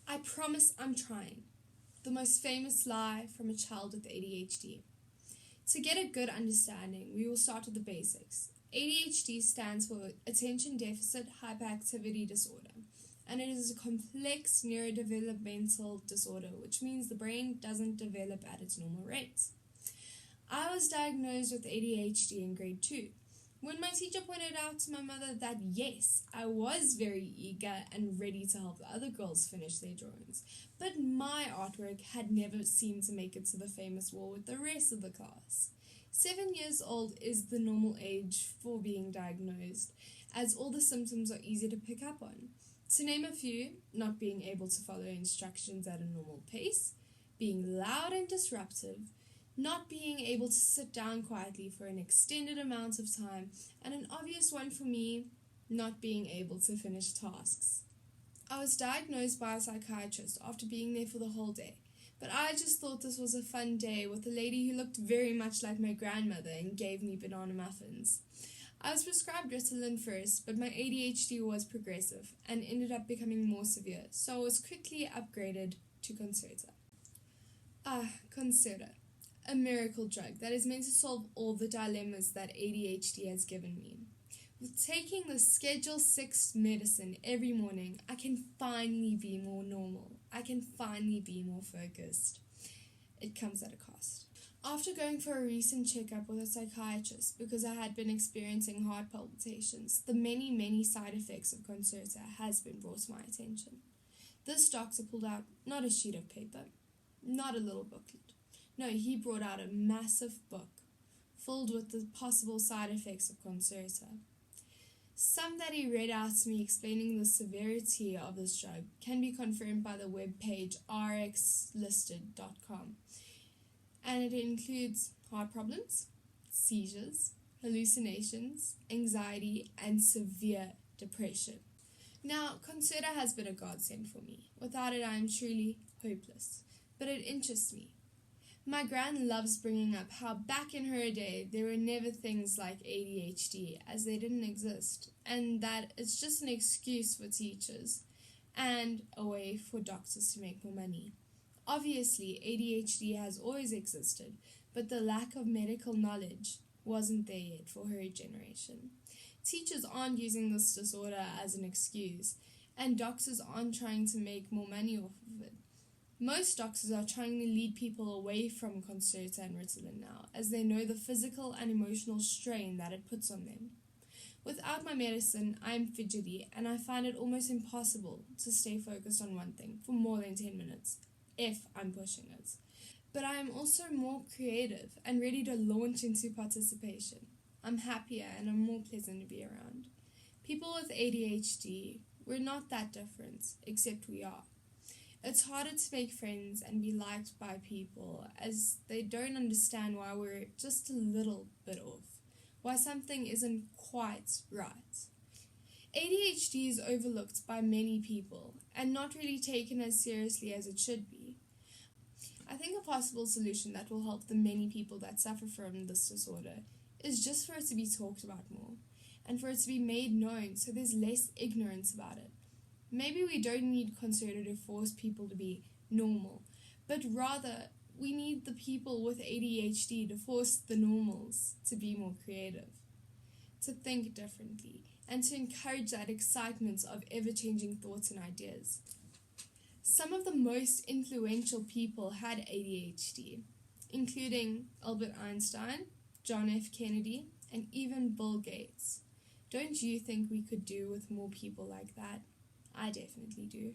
I promise I'm trying. The most famous lie from a child with ADHD. To get a good understanding, we will start with the basics. ADHD stands for Attention Deficit Hyperactivity Disorder, and it is a complex neurodevelopmental disorder, which means the brain doesn't develop at its normal rates. I was diagnosed with ADHD in grade 2, when my teacher pointed out to my mother that yes, I was very eager and ready to help the other girls finish their drawings, but my artwork had never seemed to make it to the famous wall with the rest of the class. 7 years old is the normal age for being diagnosed, as all the symptoms are easy to pick up on. To name a few, not being able to follow instructions at a normal pace, being loud and disruptive, not being able to sit down quietly for an extended amount of time, and an obvious one for me, not being able to finish tasks. I was diagnosed by a psychiatrist after being there for the whole day, but I just thought this was a fun day with a lady who looked very much like my grandmother and gave me banana muffins. I was prescribed Ritalin first, but my ADHD was progressive and ended up becoming more severe, so I was quickly upgraded to Concerta. Concerta. A miracle drug that is meant to solve all the dilemmas that ADHD has given me. With taking the Schedule 6 medicine every morning, I can finally be more normal. I can finally be more focused. It comes at a cost. After going for a recent checkup with a psychiatrist because I had been experiencing heart palpitations, the many side effects of Concerta has been brought to my attention. This doctor pulled out not a sheet of paper, not a little booklet. No, he brought out a massive book filled with the possible side effects of Concerta. Some that he read out to me explaining the severity of this drug can be confirmed by the webpage rxlisted.com. And it includes heart problems, seizures, hallucinations, anxiety, and severe depression. Now, Concerta has been a godsend for me. Without it, I am truly hopeless. But it interests me. My gran loves bringing up how back in her day there were never things like ADHD as they didn't exist, and that it's just an excuse for teachers and a way for doctors to make more money. Obviously, ADHD has always existed, but the lack of medical knowledge wasn't there yet for her generation. Teachers aren't using this disorder as an excuse, and doctors aren't trying to make more money off of it. Most doctors are trying to lead people away from Concerta and Ritalin now, as they know the physical and emotional strain that it puts on them. Without my medicine, I am fidgety, and I find it almost impossible to stay focused on one thing for more than 10 minutes, if I'm pushing it. But I am also more creative and ready to launch into participation. I'm happier and I'm more pleasant to be around. People with ADHD, we're not that different, except we are. It's harder to make friends and be liked by people as they don't understand why we're just a little bit off, why something isn't quite right. ADHD is overlooked by many people and not really taken as seriously as it should be. I think a possible solution that will help the many people that suffer from this disorder is just for it to be talked about more and for it to be made known so there's less ignorance about it. Maybe we don't need Concerta to force people to be normal, but rather we need the people with ADHD to force the normals to be more creative, to think differently, and to encourage that excitement of ever-changing thoughts and ideas. Some of the most influential people had ADHD, including Albert Einstein, John F. Kennedy, and even Bill Gates. Don't you think we could do with more people like that? I definitely do.